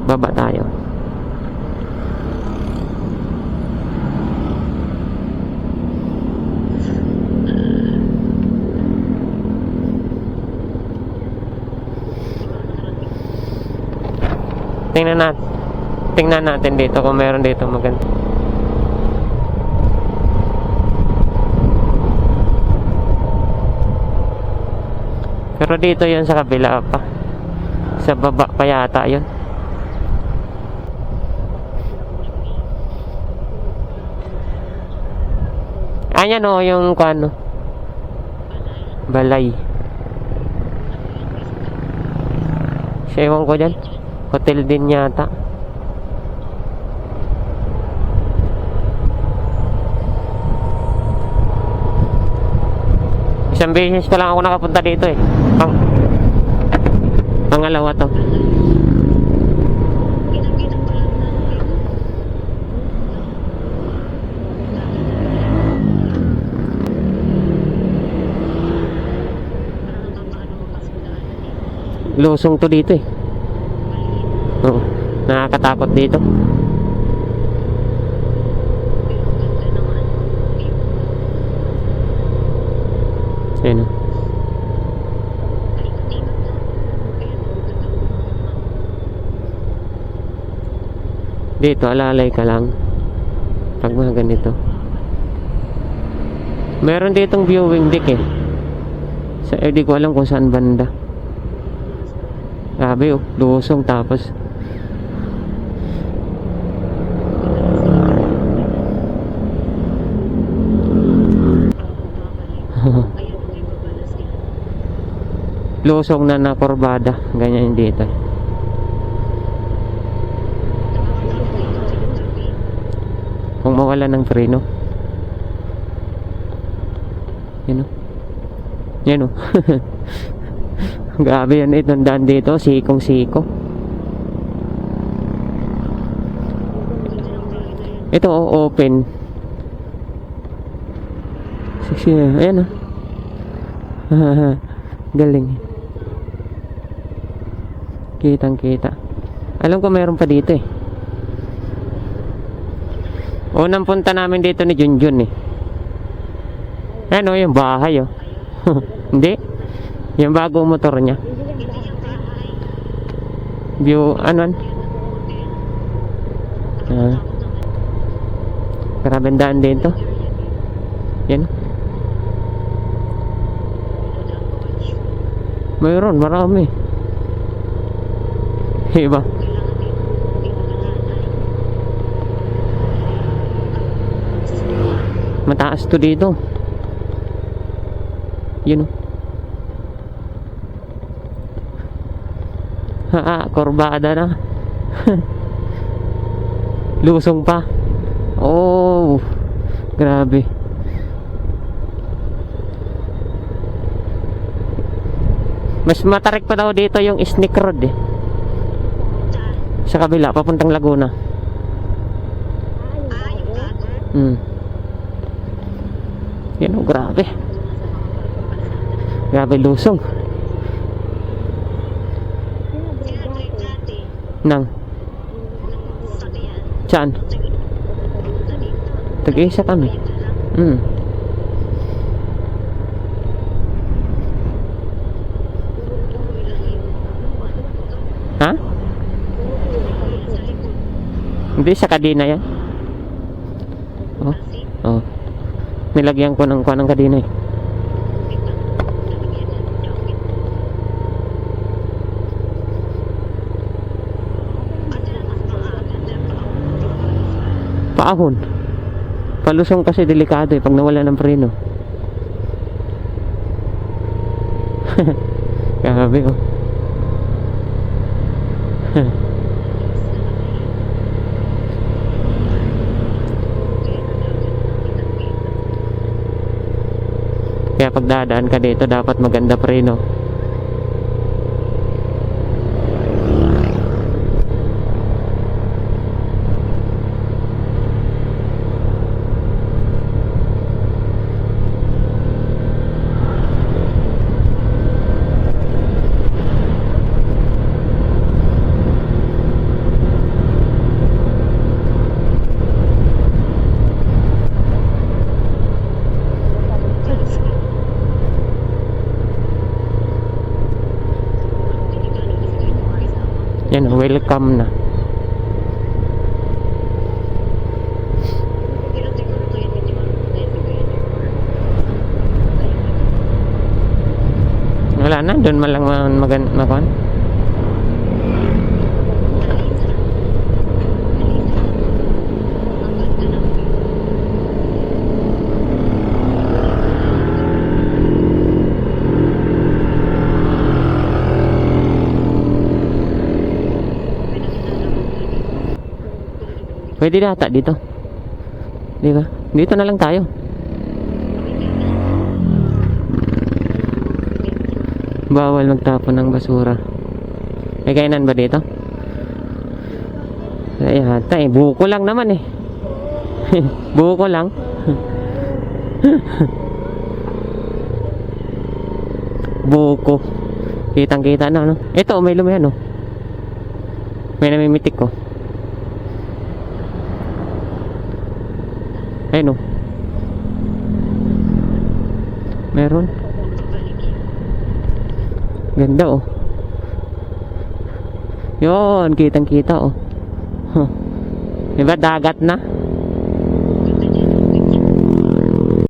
Baba tayo. Tingnan natin dito kung meron dito maganda. Pero dito yun sa kabila pa. Sa baba pa yata yun. Ayan o, yung ano, balay. Ewan ko dyan. Hotel din yata. Isang beses pa lang ako nakapunta dito eh. Pangalawa to. Lusong to dito eh. Oo, nakakatakot dito. Ayan o. Dito alalay ka lang pag mga ganito. Meron ditong viewing deck eh. Di ko alam kung saan banda. Grabe oh, lusong tapos lusong na nakurbada. Ganyan dito. Kung mawala ng preno. Yan o. Yan o. Grabe yan itong daan dito. Sikong siko. Ito oh, open. Sexy na. Ayan o. Galing. Kitang kita. Alam ko mayroon pa dito eh. Unang punta namin dito ni Junjun eh. Ano yung bahay oh. Hindi. Yung bagong motor niya. View ano? Grabe daan dito. Yan. Mayroon marami. Iba. Mataas to dito. Yun o. Kurbada na. Lusong pa. Oh, grabe. Mas matarik pa daw dito yung Snake Road eh. Sa kabila, papuntang Laguna. Yan o, grabe. Grabe lusong. Nang saan? Tag-isa kami. Ha? Hindi sa kadena yan. Oh. Nilagyan ko ng kadena eh. Paahon. Palusong kasi delikado eh pag nawala ng preno. Grabe oh. Kaya pag dadaan ka dito dapat maganda preno. welcome na. Wala na, doon man lang makuhan. Pwede na ata dito. Di ba? Dito na lang tayo. Bawal magtapon ng basura. May kainan ba dito? Ay, ata eh. Buko lang naman eh. Buko lang. Buko. Kitang kita na, no? Ito, may lumayan, no? May namimitik ko. Ayun, no? Meron. Ganda, oh. Yun, kitang kita, oh. Diba dagat na?